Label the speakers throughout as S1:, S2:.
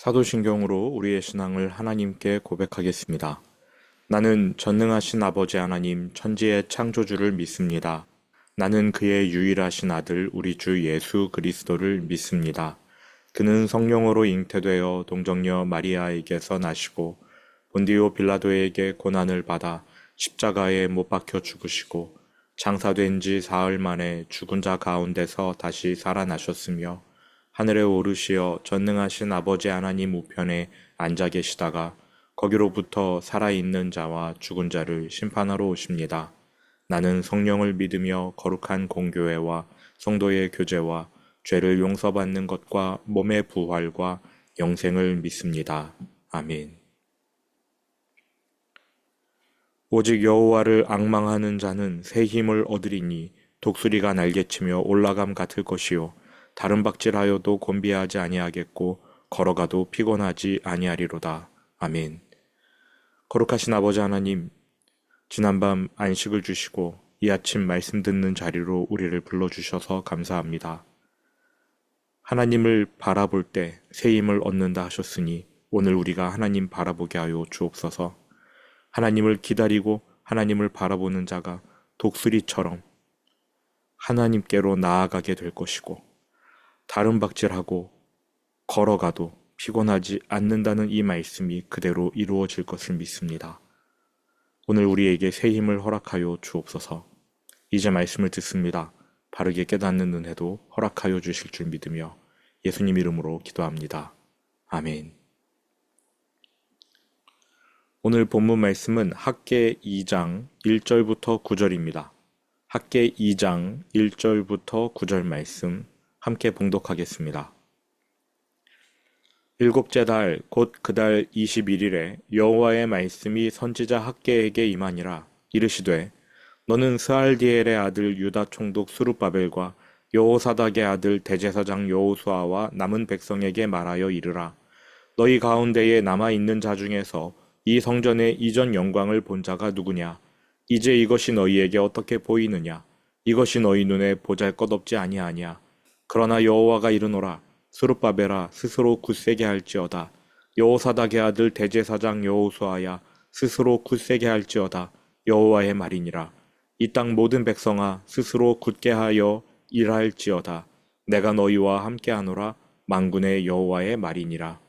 S1: 사도신경으로 우리의 신앙을 하나님께 고백하겠습니다. 나는 전능하신 아버지 하나님 천지의 창조주를 믿습니다. 나는 그의 유일하신 아들 우리 주 예수 그리스도를 믿습니다. 그는 성령으로 잉태되어 동정녀 마리아에게서 나시고 본디오 빌라도에게 고난을 받아 십자가에 못 박혀 죽으시고 장사된 지 사흘 만에 죽은 자 가운데서 다시 살아나셨으며 하늘에 오르시어 전능하신 아버지 하나님 우편에 앉아 계시다가 거기로부터 살아있는 자와 죽은 자를 심판하러 오십니다. 나는 성령을 믿으며 거룩한 공교회와 성도의 교제와 죄를 용서받는 것과 몸의 부활과 영생을 믿습니다. 아멘. 오직 여호와를 앙망하는 자는 새 힘을 얻으리니 독수리가 날개치며 올라감 같을 것이요 다른 박질하여도 곤비하지 아니하겠고 걸어가도 피곤하지 아니하리로다. 아멘. 거룩하신 아버지 하나님, 지난밤 안식을 주시고 이 아침 말씀 듣는 자리로 우리를 불러주셔서 감사합니다. 하나님을 바라볼 때 새 힘을 얻는다 하셨으니 오늘 우리가 하나님 바라보게 하여 주옵소서. 하나님을 기다리고 하나님을 바라보는 자가 독수리처럼 하나님께로 나아가게 될 것이고 다른 박질하고 걸어가도 피곤하지 않는다는 이 말씀이 그대로 이루어질 것을 믿습니다. 오늘 우리에게 새 힘을 허락하여 주옵소서. 이제 말씀을 듣습니다. 바르게 깨닫는 은혜도 허락하여 주실 줄 믿으며 예수님 이름으로 기도합니다. 아멘. 오늘 본문 말씀은 학개 2장 1절부터 9절입니다. 학개 2장 1절부터 9절 말씀 함께 봉독하겠습니다. 일곱째 달 곧 그 달 21일에 여호와의 말씀이 선지자 학개에게 임하니라. 이르시되 너는 스알디엘의 아들 유다 총독 수룹바벨과 여호사닥의 아들 대제사장 여호수아와 남은 백성에게 말하여 이르라. 너희 가운데에 남아있는 자 중에서 이 성전의 이전 영광을 본 자가 누구냐? 이제 이것이 너희에게 어떻게 보이느냐? 이것이 너희 눈에 보잘것없지 아니하냐? 그러나 여호와가 이르노라. 스룹바벨아 스스로 굳세게 할지어다. 여호사닥의 아들 대제사장 여호수아야 스스로 굳세게 할지어다. 여호와의 말이니라. 이 땅 모든 백성아 스스로 굳게 하여 일할지어다. 내가 너희와 함께하노라. 만군의 여호와의 말이니라.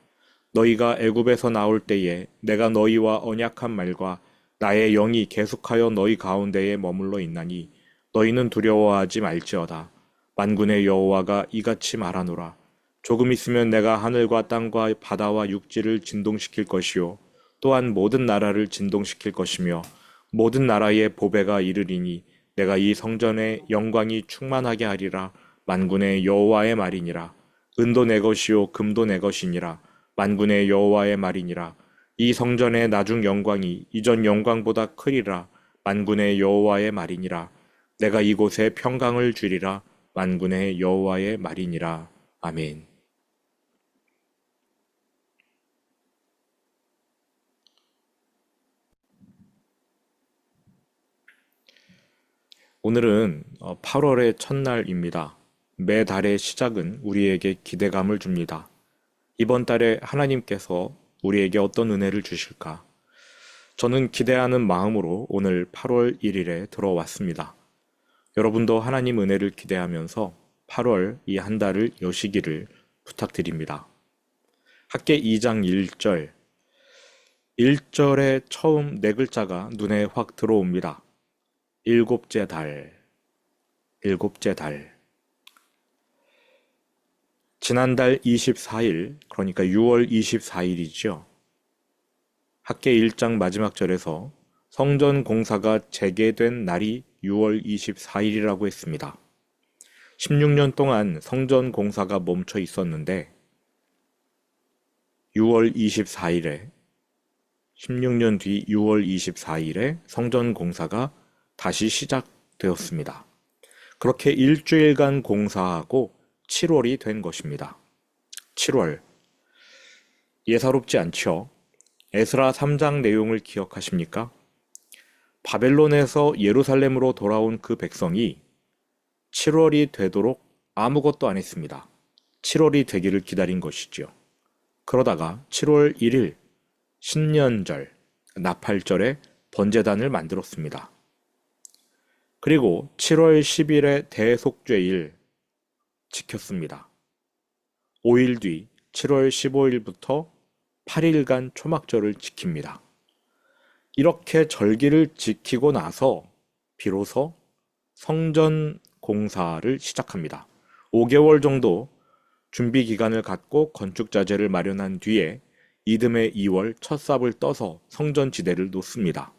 S1: 너희가 애굽에서 나올 때에 내가 너희와 언약한 말과 나의 영이 계속하여 너희 가운데에 머물러 있나니 너희는 두려워하지 말지어다. 만군의 여호와가 이같이 말하노라. 조금 있으면 내가 하늘과 땅과 바다와 육지를 진동시킬 것이요 또한 모든 나라를 진동시킬 것이며 모든 나라의 보배가 이르리니 내가 이 성전의 영광이 충만하게 하리라. 만군의 여호와의 말이니라. 은도 내 것이요 금도 내 것이니라. 만군의 여호와의 말이니라. 이 성전의 나중 영광이 이전 영광보다 크리라. 만군의 여호와의 말이니라. 내가 이곳에 평강을 주리라. 만군의 여호와의 말이니라. 아멘. 오늘은 8월의 첫날입니다. 매 달의 시작은 우리에게 기대감을 줍니다. 이번 달에 하나님께서 우리에게 어떤 은혜를 주실까? 저는 기대하는 마음으로 오늘 8월 1일에 들어왔습니다. 여러분도 하나님 은혜를 기대하면서 8월 이 한 달을 여시기를 부탁드립니다. 학개 2장 1절 1절의 처음 네 글자가 눈에 확 들어옵니다. 일곱째 달, 일곱째 달. 지난달 24일, 그러니까 6월 24일이죠. 학개 1장 마지막 절에서 성전 공사가 재개된 날이 6월 24일이라고 했습니다. 16년 동안 성전 공사가 멈춰 있었는데 6월 24일에 16년 뒤 6월 24일에 성전 공사가 다시 시작되었습니다. 그렇게 일주일간 공사하고 7월이 된 것입니다. 7월. 예사롭지 않죠? 에스라 3장 내용을 기억하십니까? 바벨론에서 예루살렘으로 돌아온 그 백성이 7월이 되도록 아무것도 안 했습니다. 7월이 되기를 기다린 것이죠. 그러다가 7월 1일 신년절, 나팔절에 번제단을 만들었습니다. 그리고 7월 10일에 대속죄일 지켰습니다. 5일 뒤 7월 15일부터 8일간 초막절을 지킵니다. 이렇게 절기를 지키고 나서 비로소 성전 공사를 시작합니다. 5개월 정도 준비 기간을 갖고 건축 자재를 마련한 뒤에 이듬해 2월 첫 삽을 떠서 성전 지대를 놓습니다.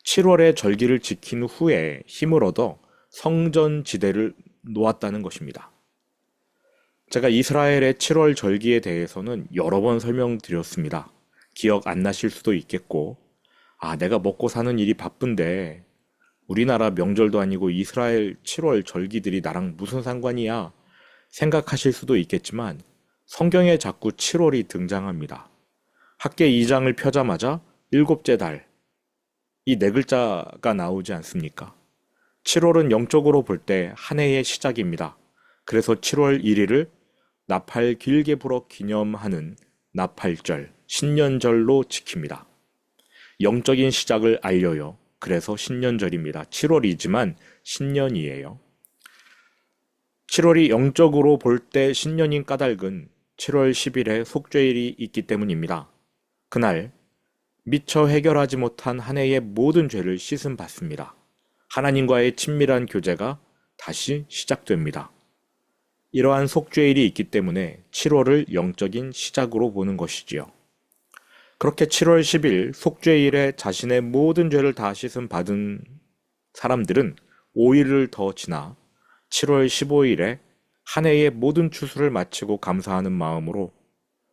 S1: 7월에 절기를 지킨 후에 힘을 얻어 성전 지대를 놓았다는 것입니다. 제가 이스라엘의 7월 절기에 대해서는 여러 번 설명드렸습니다. 기억 안 나실 수도 있겠고, 내가 먹고 사는 일이 바쁜데 우리나라 명절도 아니고 이스라엘 7월 절기들이 나랑 무슨 상관이야? 생각하실 수도 있겠지만 성경에 자꾸 7월이 등장합니다. 학계 2장을 펴자마자 일곱째 달, 이 네 글자가 나오지 않습니까? 7월은 영적으로 볼 때 한 해의 시작입니다. 그래서 7월 1일을 나팔 길게 불어 기념하는 나팔절, 신년절로 지킵니다. 영적인 시작을 알려요. 그래서 신년절입니다. 7월이지만 신년이에요. 7월이 영적으로 볼 때 신년인 까닭은 7월 10일에 속죄일이 있기 때문입니다. 그날 미처 해결하지 못한 한 해의 모든 죄를 씻음 받습니다. 하나님과의 친밀한 교제가 다시 시작됩니다. 이러한 속죄일이 있기 때문에 7월을 영적인 시작으로 보는 것이지요. 그렇게 7월 10일 속죄일에 자신의 모든 죄를 다 씻음 받은 사람들은 5일을 더 지나 7월 15일에 한 해의 모든 추수를 마치고 감사하는 마음으로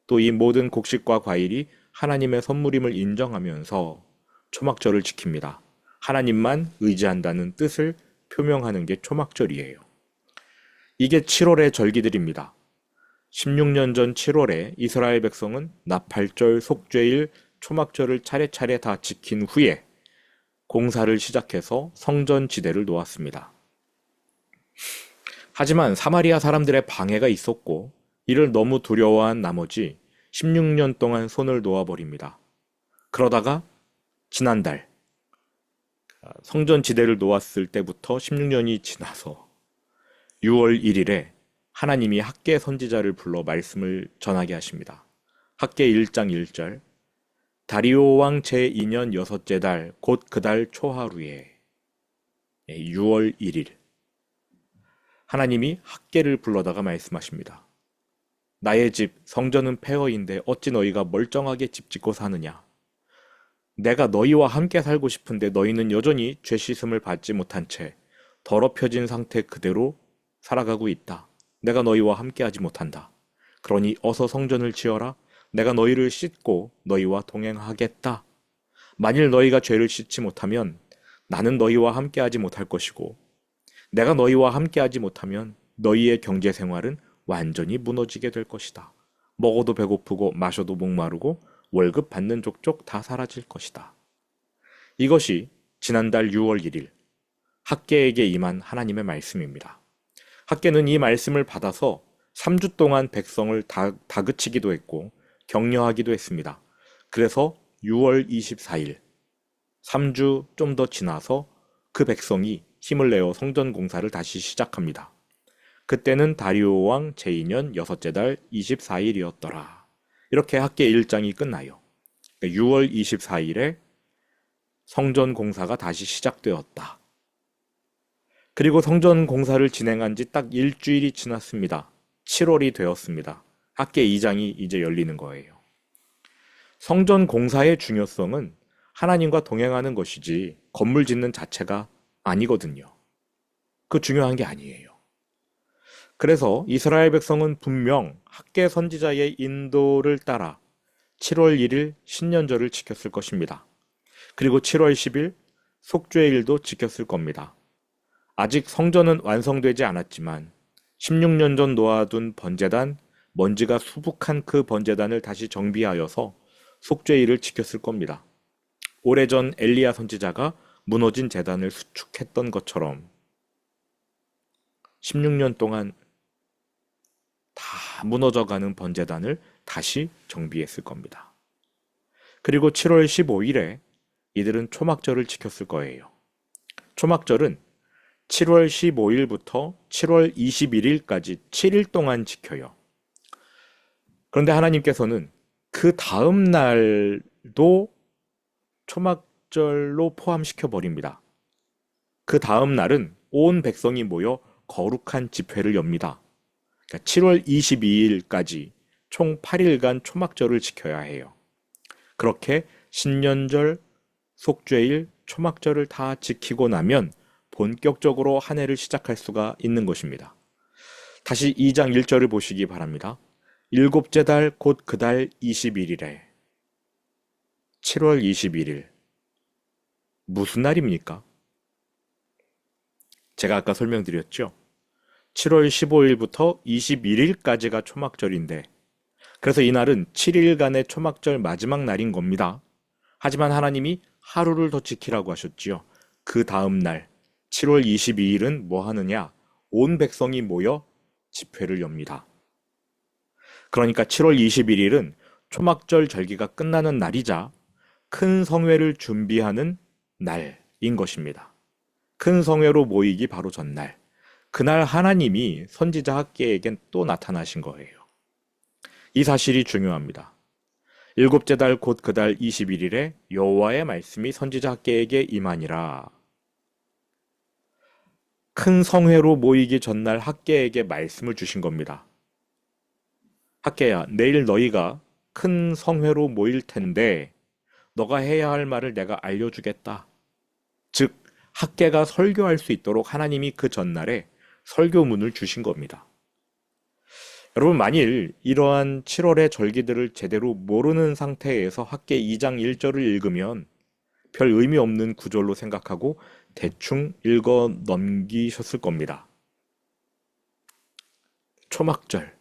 S1: 또 이 모든 곡식과 과일이 하나님의 선물임을 인정하면서 초막절을 지킵니다. 하나님만 의지한다는 뜻을 표명하는 게 초막절이에요. 이게 7월의 절기들입니다. 16년 전 7월에 이스라엘 백성은 나팔절, 속죄일, 초막절을 차례차례 다 지킨 후에 공사를 시작해서 성전 지대를 놓았습니다. 하지만 사마리아 사람들의 방해가 있었고 이를 너무 두려워한 나머지 16년 동안 손을 놓아버립니다. 그러다가 지난달 성전 지대를 놓았을 때부터 16년이 지나서 6월 1일에 하나님이 학개 선지자를 불러 말씀을 전하게 하십니다. 학개 1장 1절 다리오 왕 제2년 여섯째 달 곧 그 달 초하루에 6월 1일 하나님이 학개를 불러다가 말씀하십니다. 나의 집 성전은 폐허인데 어찌 너희가 멀쩡하게 집 짓고 사느냐. 내가 너희와 함께 살고 싶은데 너희는 여전히 죄 씻음을 받지 못한 채 더럽혀진 상태 그대로 살아가고 있다. 내가 너희와 함께하지 못한다. 그러니 어서 성전을 지어라. 내가 너희를 씻고 너희와 동행하겠다. 만일 너희가 죄를 씻지 못하면 나는 너희와 함께하지 못할 것이고 내가 너희와 함께하지 못하면 너희의 경제 생활은 완전히 무너지게 될 것이다. 먹어도 배고프고 마셔도 목마르고 월급 받는 족족 다 사라질 것이다. 이것이 지난달 6월 1일 학개에게 임한 하나님의 말씀입니다. 학개는 이 말씀을 받아서 3주 동안 백성을 다그치기도 했고 격려하기도 했습니다. 그래서 6월 24일 3주 좀 더 지나서 그 백성이 힘을 내어 성전 공사를 다시 시작합니다. 그때는 다리오 왕 제2년 여섯째 달 24일이었더라. 이렇게 학개 1장이 끝나요. 6월 24일에 성전 공사가 다시 시작되었다. 그리고 성전 공사를 진행한 지 딱 일주일이 지났습니다. 7월이 되었습니다. 학개 2장이 이제 열리는 거예요. 성전 공사의 중요성은 하나님과 동행하는 것이지 건물 짓는 자체가 아니거든요. 그 중요한 게 아니에요. 그래서 이스라엘 백성은 분명 학개 선지자의 인도를 따라 7월 1일 신년절을 지켰을 것입니다. 그리고 7월 10일 속죄일도 지켰을 겁니다. 아직 성전은 완성되지 않았지만 16년 전 놓아둔 번제단, 먼지가 수북한 그 번제단을 다시 정비하여서 속죄일을 지켰을 겁니다. 오래전 엘리야 선지자가 무너진 제단을 수축했던 것처럼 16년 동안 다 무너져가는 번제단을 다시 정비했을 겁니다. 그리고 7월 15일에 이들은 초막절을 지켰을 거예요. 초막절은 7월 15일부터 7월 21일까지 7일 동안 지켜요. 그런데 하나님께서는 그 다음 날도 초막절로 포함시켜 버립니다. 그 다음 날은 온 백성이 모여 거룩한 집회를 엽니다. 그러니까 7월 22일까지 총 8일간 초막절을 지켜야 해요. 그렇게 신년절, 속죄일, 초막절을 다 지키고 나면 본격적으로 한 해를 시작할 수가 있는 것입니다. 다시 2장 1절을 보시기 바랍니다. 일곱째 달 곧 그 달 21일에 7월 21일 무슨 날입니까? 제가 아까 설명드렸죠. 7월 15일부터 21일까지가 초막절인데 그래서 이날은 7일간의 초막절 마지막 날인 겁니다. 하지만 하나님이 하루를 더 지키라고 하셨지요. 그 다음 날 7월 22일은 뭐 하느냐? 온 백성이 모여 집회를 엽니다. 그러니까 7월 21일은 초막절 절기가 끝나는 날이자 큰 성회를 준비하는 날인 것입니다. 큰 성회로 모이기 바로 전날. 그날 하나님이 선지자 학개에겐 또 나타나신 거예요. 이 사실이 중요합니다. 일곱째 달 곧 그 달 21일에 여호와의 말씀이 선지자 학개에게 임하니라. 큰 성회로 모이기 전날 학개에게 말씀을 주신 겁니다. 학개야, 내일 너희가 큰 성회로 모일 텐데 너가 해야 할 말을 내가 알려주겠다. 즉, 학개가 설교할 수 있도록 하나님이 그 전날에 설교문을 주신 겁니다. 여러분, 만일 이러한 7월의 절기들을 제대로 모르는 상태에서 학개 2장 1절을 읽으면 별 의미 없는 구절로 생각하고 대충 읽어 넘기셨을 겁니다. 초막절,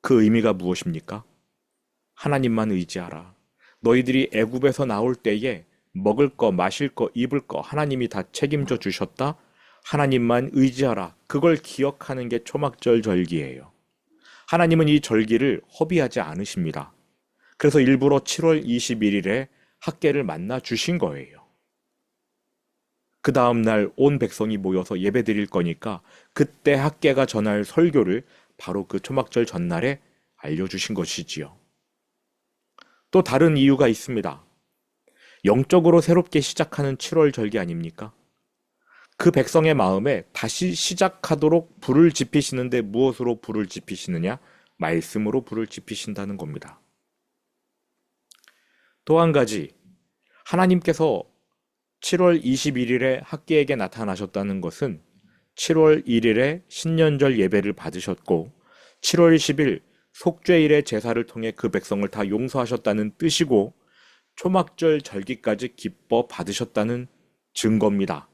S1: 그 의미가 무엇입니까? 하나님만 의지하라. 너희들이 애굽에서 나올 때에 먹을 거, 마실 거, 입을 거 하나님이 다 책임져 주셨다. 하나님만 의지하라. 그걸 기억하는 게 초막절 절기예요. 하나님은 이 절기를 허비하지 않으십니다. 그래서 일부러 7월 21일에 학개를 만나 주신 거예요. 그 다음 날 온 백성이 모여서 예배 드릴 거니까 그때 학개가 전할 설교를 바로 그 초막절 전날에 알려주신 것이지요. 또 다른 이유가 있습니다. 영적으로 새롭게 시작하는 7월 절기 아닙니까? 그 백성의 마음에 다시 시작하도록 불을 지피시는데 무엇으로 불을 지피시느냐? 말씀으로 불을 지피신다는 겁니다. 또 한 가지, 하나님께서 7월 21일에 학개에게 나타나셨다는 것은 7월 1일에 신년절 예배를 받으셨고 7월 10일 속죄일의 제사를 통해 그 백성을 다 용서하셨다는 뜻이고 초막절 절기까지 기뻐 받으셨다는 증거입니다.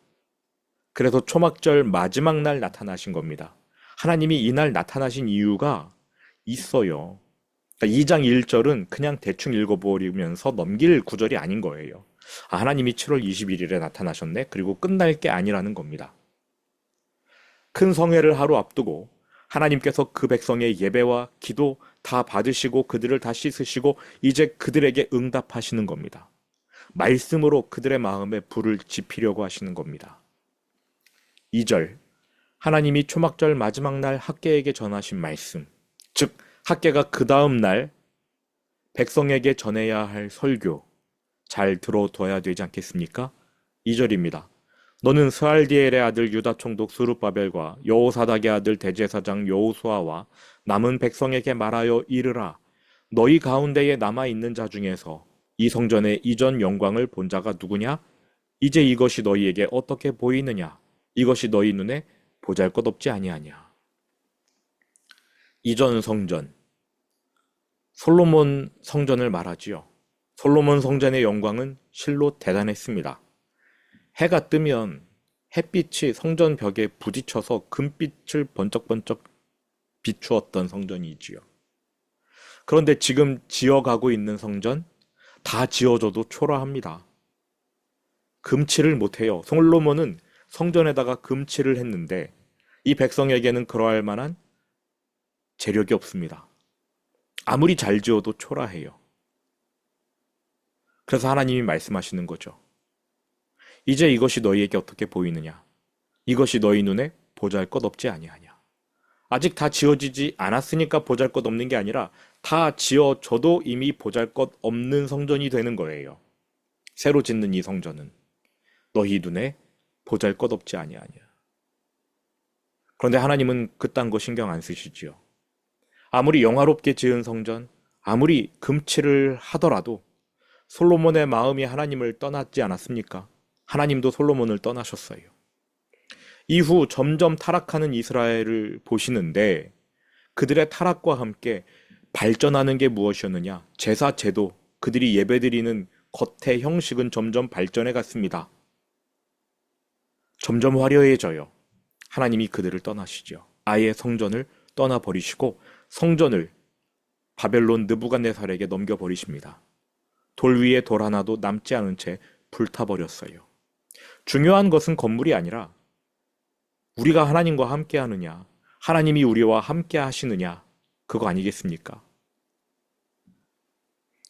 S1: 그래서 초막절 마지막 날 나타나신 겁니다. 하나님이 이날 나타나신 이유가 있어요. 그러니까 2장 1절은 그냥 대충 읽어버리면서 넘길 구절이 아닌 거예요. 하나님이 7월 21일에 나타나셨네. 그리고 끝날 게 아니라는 겁니다. 큰 성회를 하루 앞두고 하나님께서 그 백성의 예배와 기도 다 받으시고 그들을 다 씻으시고 이제 그들에게 응답하시는 겁니다. 말씀으로 그들의 마음에 불을 지피려고 하시는 겁니다. 2절, 하나님이 초막절 마지막 날 학개에게 전하신 말씀, 즉 학개가 그 다음 날 백성에게 전해야 할 설교 잘 들어둬야 되지 않겠습니까? 2절입니다. 너는 스알디엘의 아들 유다 총독 스룹바벨과 여호사닥의 아들 대제사장 여호수아와 남은 백성에게 말하여 이르라. 너희 가운데에 남아있는 자 중에서 이 성전의 이전 영광을 본 자가 누구냐? 이제 이것이 너희에게 어떻게 보이느냐? 이것이 너희 눈에 보잘것없지 아니하냐? 이전 성전, 솔로몬 성전을 말하지요. 솔로몬 성전의 영광은 실로 대단했습니다. 해가 뜨면 햇빛이 성전 벽에 부딪혀서 금빛을 번쩍번쩍 비추었던 성전이지요. 그런데 지금 지어가고 있는 성전 다 지어져도 초라합니다. 금칠을 못해요. 솔로몬은 성전에다가 금칠을 했는데 이 백성에게는 그러할 만한 재력이 없습니다. 아무리 잘 지어도 초라해요. 그래서 하나님이 말씀하시는 거죠. 이제 이것이 너희에게 어떻게 보이느냐? 이것이 너희 눈에 보잘것없지 아니하냐? 아직 다 지어지지 않았으니까 보잘것없는 게 아니라 다 지어져도 이미 보잘것없는 성전이 되는 거예요. 새로 짓는 이 성전은 너희 눈에 보잘것없지 아니하냐. 그런데 하나님은 그딴 거 신경 안 쓰시지요. 아무리 영화롭게 지은 성전, 아무리 금칠을 하더라도 솔로몬의 마음이 하나님을 떠났지 않았습니까? 하나님도 솔로몬을 떠나셨어요. 이후 점점 타락하는 이스라엘을 보시는데 그들의 타락과 함께 발전하는 게 무엇이었느냐? 제사, 제도, 그들이 예배드리는 겉의 형식은 점점 발전해 갔습니다. 점점 화려해져요. 하나님이 그들을 떠나시죠. 아예 성전을 떠나버리시고 성전을 바벨론 느부갓네살에게 넘겨버리십니다. 돌 위에 돌 하나도 남지 않은 채 불타버렸어요. 중요한 것은 건물이 아니라 우리가 하나님과 함께 하느냐, 하나님이 우리와 함께 하시느냐, 그거 아니겠습니까?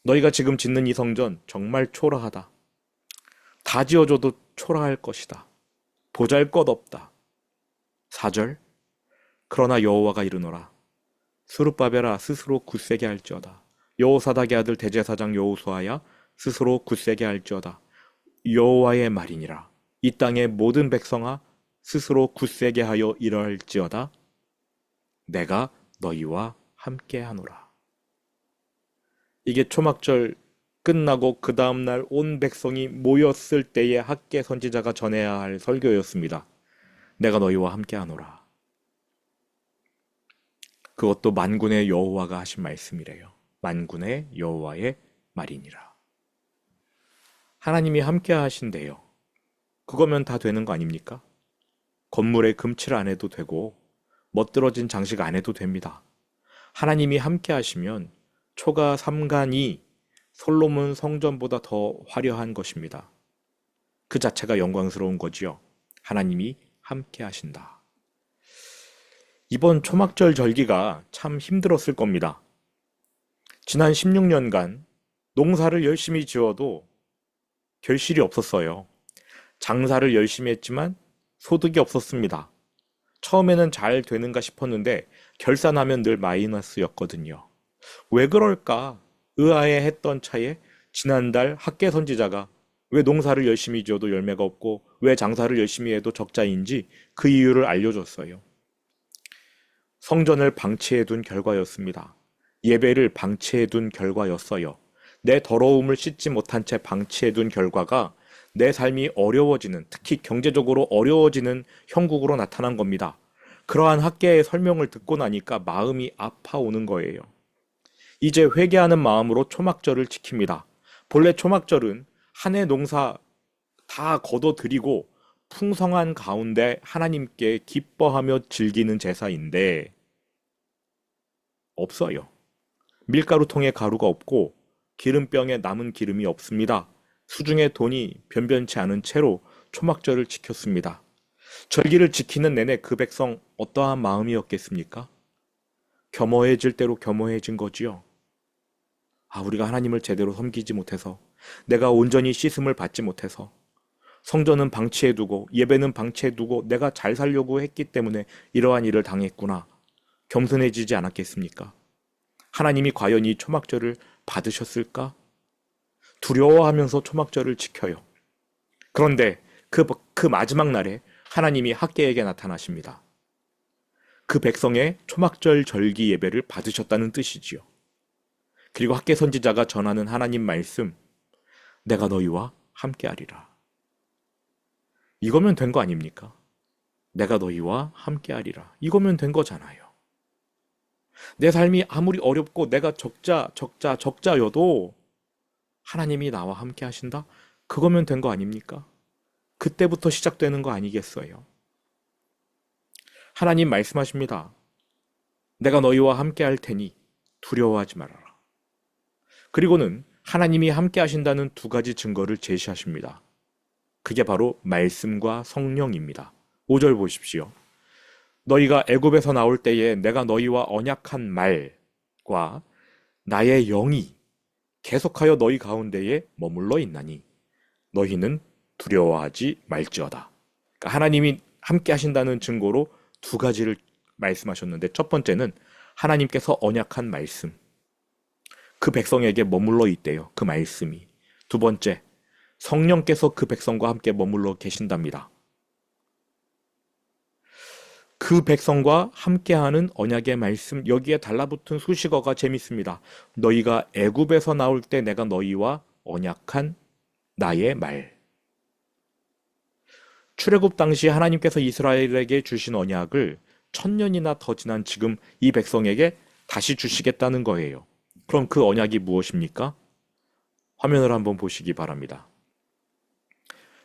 S1: 너희가 지금 짓는 이 성전 정말 초라하다. 다 지어줘도 초라할 것이다. 보잘것없다. 4절 그러나 여호와가 이르노라. 스룹바벨아 스스로 굳세게 할지어다. 여호사닥의 아들 대제사장 여호수아야 스스로 굳세게 할지어다. 여호와의 말이니라. 이 땅의 모든 백성아 스스로 굳세게 하여 이러할지어다. 내가 너희와 함께하노라. 이게 초막절 끝나고 그 다음날 온 백성이 모였을 때에 학개 선지자가 전해야 할 설교였습니다. 내가 너희와 함께하노라. 그것도 만군의 여호와가 하신 말씀이래요. 만군의 여호와의 말이니라. 하나님이 함께 하신대요. 그거면 다 되는 거 아닙니까? 건물에 금칠 안 해도 되고 멋들어진 장식 안 해도 됩니다. 하나님이 함께 하시면 초가 삼간이 솔로몬 성전보다 더 화려한 것입니다. 그 자체가 영광스러운 거지요. 하나님이 함께 하신다. 이번 초막절 절기가 참 힘들었을 겁니다. 지난 16년간 농사를 열심히 지어도 결실이 없었어요. 장사를 열심히 했지만 소득이 없었습니다. 처음에는 잘 되는가 싶었는데 결산하면 늘 마이너스였거든요. 왜 그럴까 의아해했던 차에 지난달 학개 선지자가 왜 농사를 열심히 지어도 열매가 없고 왜 장사를 열심히 해도 적자인지 그 이유를 알려줬어요. 성전을 방치해둔 결과였습니다. 예배를 방치해둔 결과였어요. 내 더러움을 씻지 못한 채 방치해둔 결과가 내 삶이 어려워지는, 특히 경제적으로 어려워지는 형국으로 나타난 겁니다. 그러한 학계의 설명을 듣고 나니까 마음이 아파오는 거예요. 이제 회개하는 마음으로 초막절을 지킵니다. 본래 초막절은 한 해 농사 다 거둬들이고 풍성한 가운데 하나님께 기뻐하며 즐기는 제사인데 없어요. 밀가루통에 가루가 없고 기름병에 남은 기름이 없습니다. 수중에 돈이 변변치 않은 채로 초막절을 지켰습니다. 절기를 지키는 내내 그 백성 어떠한 마음이었겠습니까? 겸허해질 대로 겸허해진 거지요. 우리가 하나님을 제대로 섬기지 못해서, 내가 온전히 씻음을 받지 못해서, 성전은 방치해두고 예배는 방치해두고 내가 잘 살려고 했기 때문에 이러한 일을 당했구나. 겸손해지지 않았겠습니까? 하나님이 과연 이 초막절을 받으셨을까? 두려워하면서 초막절을 지켜요. 그런데 그 마지막 날에 하나님이 학개에게 나타나십니다. 그 백성의 초막절 절기 예배를 받으셨다는 뜻이지요. 그리고 학개 선지자가 전하는 하나님 말씀, 내가 너희와 함께하리라. 이거면 된 거 아닙니까? 내가 너희와 함께하리라. 이거면 된 거잖아요. 내 삶이 아무리 어렵고 내가 적자여도 하나님이 나와 함께 하신다? 그거면 된 거 아닙니까? 그때부터 시작되는 거 아니겠어요? 하나님 말씀하십니다. 내가 너희와 함께 할 테니 두려워하지 말아라. 그리고는 하나님이 함께 하신다는 두 가지 증거를 제시하십니다. 그게 바로 말씀과 성령입니다. 5절 보십시오. 너희가 애굽에서 나올 때에 내가 너희와 언약한 말과 나의 영이 계속하여 너희 가운데에 머물러 있나니 너희는 두려워하지 말지어다. 그러니까 하나님이 함께 하신다는 증거로 두 가지를 말씀하셨는데, 첫 번째는 하나님께서 언약한 말씀, 그 백성에게 머물러 있대요. 그 말씀이. 두 번째, 성령께서 그 백성과 함께 머물러 계신답니다. 그 백성과 함께하는 언약의 말씀, 여기에 달라붙은 수식어가 재밌습니다. 너희가 애굽에서 나올 때 내가 너희와 언약한 나의 말. 출애굽 당시 하나님께서 이스라엘에게 주신 언약을 1000년이나 더 지난 지금 이 백성에게 다시 주시겠다는 거예요. 그럼 그 언약이 무엇입니까? 화면을 한번 보시기 바랍니다.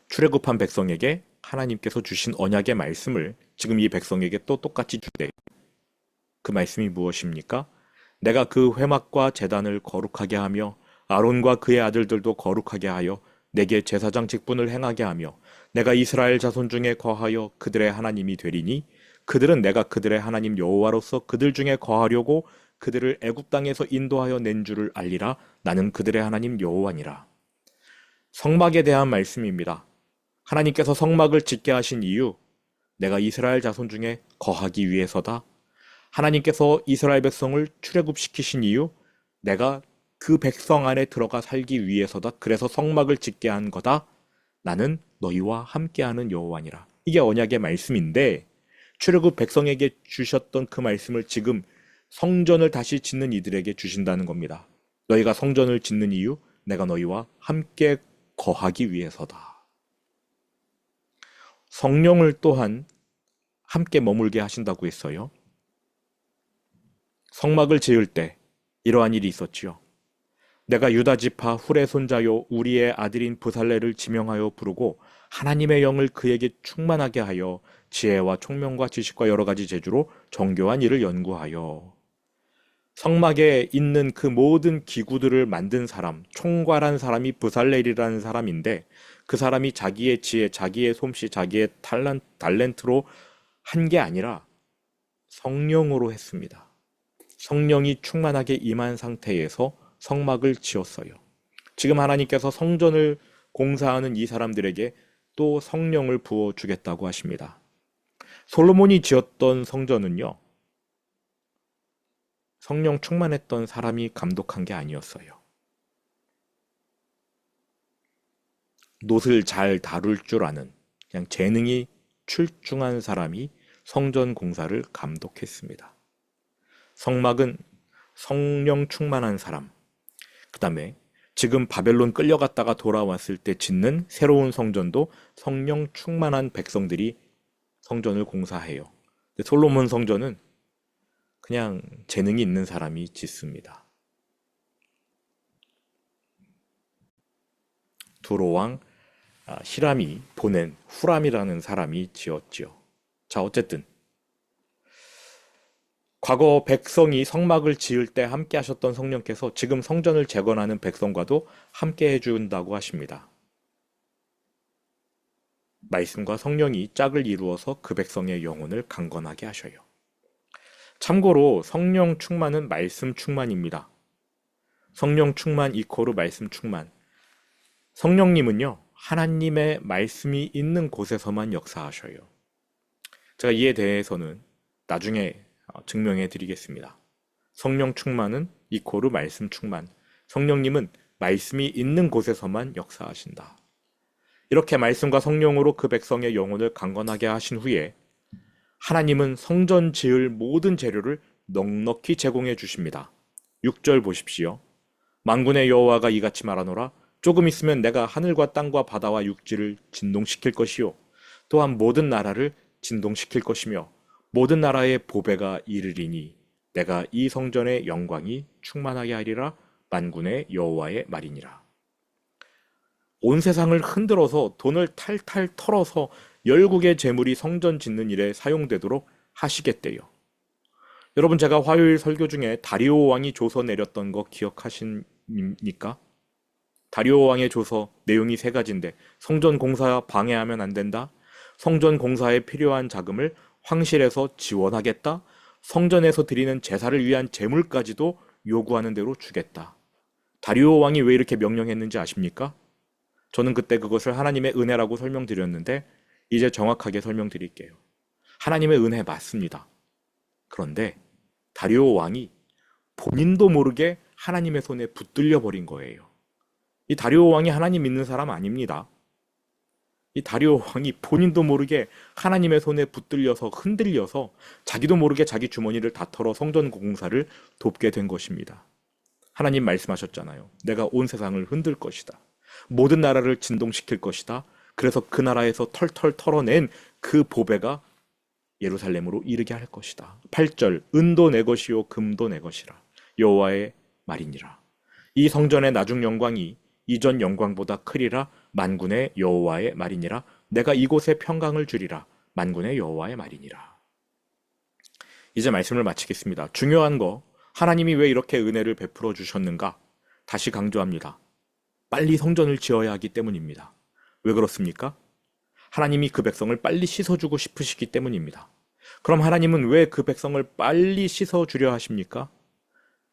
S1: 출애굽한 백성에게 하나님께서 주신 언약의 말씀을 지금 이 백성에게 또 똑같이 주대요. 그 말씀이 무엇입니까? 내가 그 회막과 제단을 거룩하게 하며 아론과 그의 아들들도 거룩하게 하여 내게 제사장 직분을 행하게 하며 내가 이스라엘 자손 중에 거하여 그들의 하나님이 되리니 그들은 내가 그들의 하나님 여호와로서 그들 중에 거하려고 그들을 애굽 땅에서 인도하여 낸 줄을 알리라. 나는 그들의 하나님 여호와니라. 성막에 대한 말씀입니다. 하나님께서 성막을 짓게 하신 이유, 내가 이스라엘 자손 중에 거하기 위해서다. 하나님께서 이스라엘 백성을 출애굽시키신 이유, 내가 그 백성 안에 들어가 살기 위해서다. 그래서 성막을 짓게 한 거다. 나는 너희와 함께하는 여호와니라. 이게 언약의 말씀인데, 출애굽 백성에게 주셨던 그 말씀을 지금 성전을 다시 짓는 이들에게 주신다는 겁니다. 너희가 성전을 짓는 이유, 내가 너희와 함께 거하기 위해서다. 성령을 또한 함께 머물게 하신다고 했어요. 성막을 지을 때 이러한 일이 있었지요. 내가 유다 지파 훌의 손자요 우리의 아들인 브살레를 지명하여 부르고 하나님의 영을 그에게 충만하게 하여 지혜와 총명과 지식과 여러 가지 재주로 정교한 일을 연구하여. 성막에 있는 그 모든 기구들을 만든 사람, 총괄한 사람이 브살렐이라는 사람인데, 그 사람이 자기의 지혜, 자기의 솜씨, 자기의 달란트로 한 게 아니라 성령으로 했습니다. 성령이 충만하게 임한 상태에서 성막을 지었어요. 지금 하나님께서 성전을 공사하는 이 사람들에게 또 성령을 부어주겠다고 하십니다. 솔로몬이 지었던 성전은요, 성령 충만했던 사람이 감독한 게 아니었어요. 놋을 잘 다룰 줄 아는, 그냥 재능이 출중한 사람이 성전 공사를 감독했습니다. 성막은 성령 충만한 사람, 그 다음에 지금 바벨론 끌려갔다가 돌아왔을 때 짓는 새로운 성전도 성령 충만한 백성들이 성전을 공사해요. 근데 솔로몬 성전은 그냥 재능이 있는 사람이 짓습니다. 두로왕 히람이 보낸 후람이라는 사람이 지었지요. 자, 어쨌든 과거 백성이 성막을 지을 때 함께 하셨던 성령께서 지금 성전을 재건하는 백성과도 함께 해준다고 하십니다. 말씀과 성령이 짝을 이루어서 그 백성의 영혼을 강건하게 하셔요. 참고로 성령 충만은 말씀 충만입니다. 성령 충만 이코르 말씀 충만. 성령님은요, 하나님의 말씀이 있는 곳에서만 역사하셔요. 제가 이에 대해서는 나중에 증명해 드리겠습니다. 성령 충만은 이코르 말씀 충만. 성령님은 말씀이 있는 곳에서만 역사하신다. 이렇게 말씀과 성령으로 그 백성의 영혼을 강건하게 하신 후에 하나님은 성전 지을 모든 재료를 넉넉히 제공해 주십니다. 6절 보십시오. 만군의 여호와가 이같이 말하노라. 조금 있으면 내가 하늘과 땅과 바다와 육지를 진동시킬 것이요 또한 모든 나라를 진동시킬 것이며 모든 나라의 보배가 이르리니 내가 이 성전의 영광이 충만하게 하리라. 만군의 여호와의 말이니라. 온 세상을 흔들어서 돈을 탈탈 털어서 열국의 재물이 성전 짓는 일에 사용되도록 하시겠대요. 여러분, 제가 화요일 설교 중에 다리오 왕이 조서 내렸던 거 기억하십니까? 다리오 왕의 조서 내용이 세 가지인데, 성전 공사 방해하면 안 된다. 성전 공사에 필요한 자금을 황실에서 지원하겠다. 성전에서 드리는 제사를 위한 제물까지도 요구하는 대로 주겠다. 다리오 왕이 왜 이렇게 명령했는지 아십니까? 저는 그때 그것을 하나님의 은혜라고 설명드렸는데 이제 정확하게 설명드릴게요. 하나님의 은혜 맞습니다. 그런데 다리오 왕이 본인도 모르게 하나님의 손에 붙들려 버린 거예요. 이 다리오 왕이 하나님 믿는 사람 아닙니다. 이 다리오 왕이 본인도 모르게 하나님의 손에 붙들려서 흔들려서 자기도 모르게 자기 주머니를 다 털어 성전 공사를 돕게 된 것입니다. 하나님 말씀하셨잖아요. 내가 온 세상을 흔들 것이다. 모든 나라를 진동시킬 것이다. 그래서 그 나라에서 털털 털어낸 그 보배가 예루살렘으로 이르게 할 것이다. 8절 은도 내 것이요 금도 내 것이라 여호와의 말이니라. 이 성전의 나중 영광이 이전 영광보다 크리라. 만군의 여호와의 말이니라. 내가 이곳에 평강을 주리라. 만군의 여호와의 말이니라. 이제 말씀을 마치겠습니다. 중요한 거, 하나님이 왜 이렇게 은혜를 베풀어 주셨는가? 다시 강조합니다. 빨리 성전을 지어야 하기 때문입니다. 왜 그렇습니까? 하나님이 그 백성을 빨리 씻어주고 싶으시기 때문입니다. 그럼 하나님은 왜 그 백성을 빨리 씻어주려 하십니까?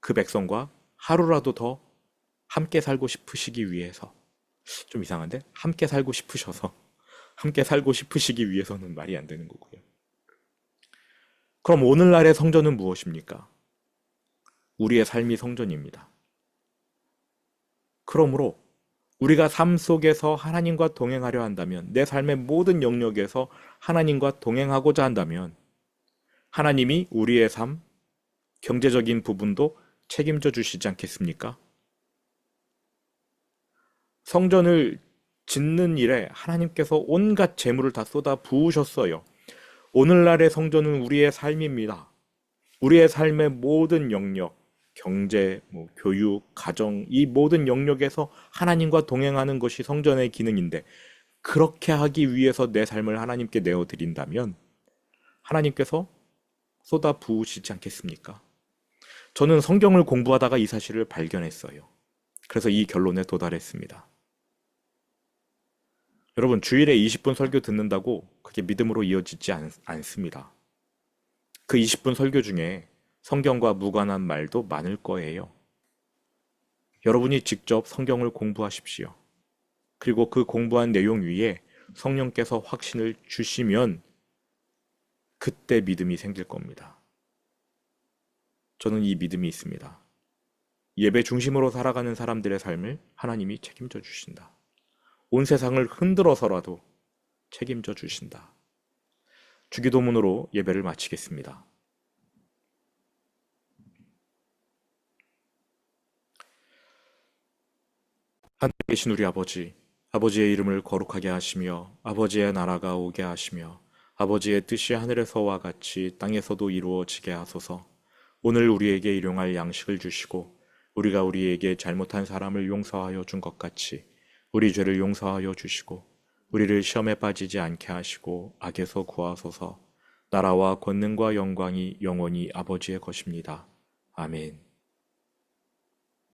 S1: 그 백성과 하루라도 더 함께 살고 싶으시기 위해서. 좀 이상한데? 함께 살고 싶으셔서. 함께 살고 싶으시기 위해서는 말이 안 되는 거고요. 그럼 오늘날의 성전은 무엇입니까? 우리의 삶이 성전입니다. 그러므로 우리가 삶 속에서 하나님과 동행하려 한다면, 내 삶의 모든 영역에서 하나님과 동행하고자 한다면 하나님이 우리의 삶, 경제적인 부분도 책임져 주시지 않겠습니까? 성전을 짓는 일에 하나님께서 온갖 재물을 다 쏟아 부으셨어요. 오늘날의 성전은 우리의 삶입니다. 우리의 삶의 모든 영역, 경제, 교육, 가정, 이 모든 영역에서 하나님과 동행하는 것이 성전의 기능인데, 그렇게 하기 위해서 내 삶을 하나님께 내어드린다면 하나님께서 쏟아 부으시지 않겠습니까? 저는 성경을 공부하다가 이 사실을 발견했어요. 그래서 이 결론에 도달했습니다. 여러분, 주일에 20분 설교 듣는다고 그게 믿음으로 이어지지 않습니다. 그 20분 설교 중에 성경과 무관한 말도 많을 거예요. 여러분이 직접 성경을 공부하십시오. 그리고 그 공부한 내용 위에 성령께서 확신을 주시면 그때 믿음이 생길 겁니다. 저는 이 믿음이 있습니다. 예배 중심으로 살아가는 사람들의 삶을 하나님이 책임져 주신다. 온 세상을 흔들어서라도 책임져 주신다. 주기도문으로 예배를 마치겠습니다. 하늘에 계신 우리 아버지, 아버지의 이름을 거룩하게 하시며 아버지의 나라가 오게 하시며 아버지의 뜻이 하늘에서와 같이 땅에서도 이루어지게 하소서. 오늘 우리에게 일용할 양식을 주시고 우리가 우리에게 잘못한 사람을 용서하여 준 것 같이 우리 죄를 용서하여 주시고 우리를 시험에 빠지지 않게 하시고 악에서 구하소서. 나라와 권능과 영광이 영원히 아버지의 것입니다. 아멘.